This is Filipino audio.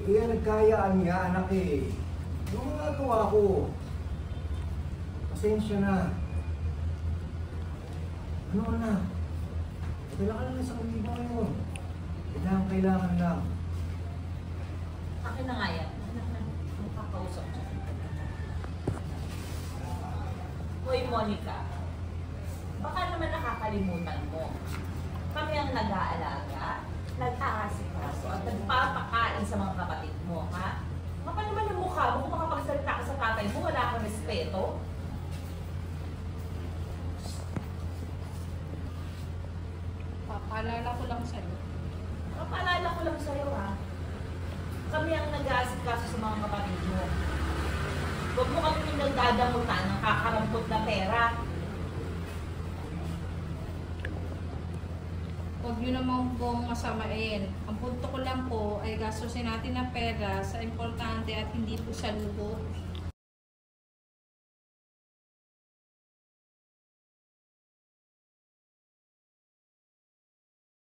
Eh, nagkayaan nga, anak eh. Ano nga gawa ko? Pasensya na. Ano na? Kailangan lang sa kalibo ngayon. Kailangan lang. Akin na nga yan. Ang kakausap ko. Hoy, Monica. Baka naman nakakalimutan mo. Kami ang nag-aalaga, nag-aasikaso, at nagpapakain sa mga kapatid mo, ha? Kapal naman ang mukha mo kung makapagsalita ka sa tatay mo, wala kang respeto. Papaalala ko lang sa'yo. Papaalala ko lang sa'yo, ha? Kami ang nag-aasikaso sa mga kapatid mo. Huwag mo kami nagdadamutan ng kakarampot na pera. Huwag nyo naman pong masamain. Ang punto ko lang po ay gastusin natin ng pera sa importante at hindi po sa luho.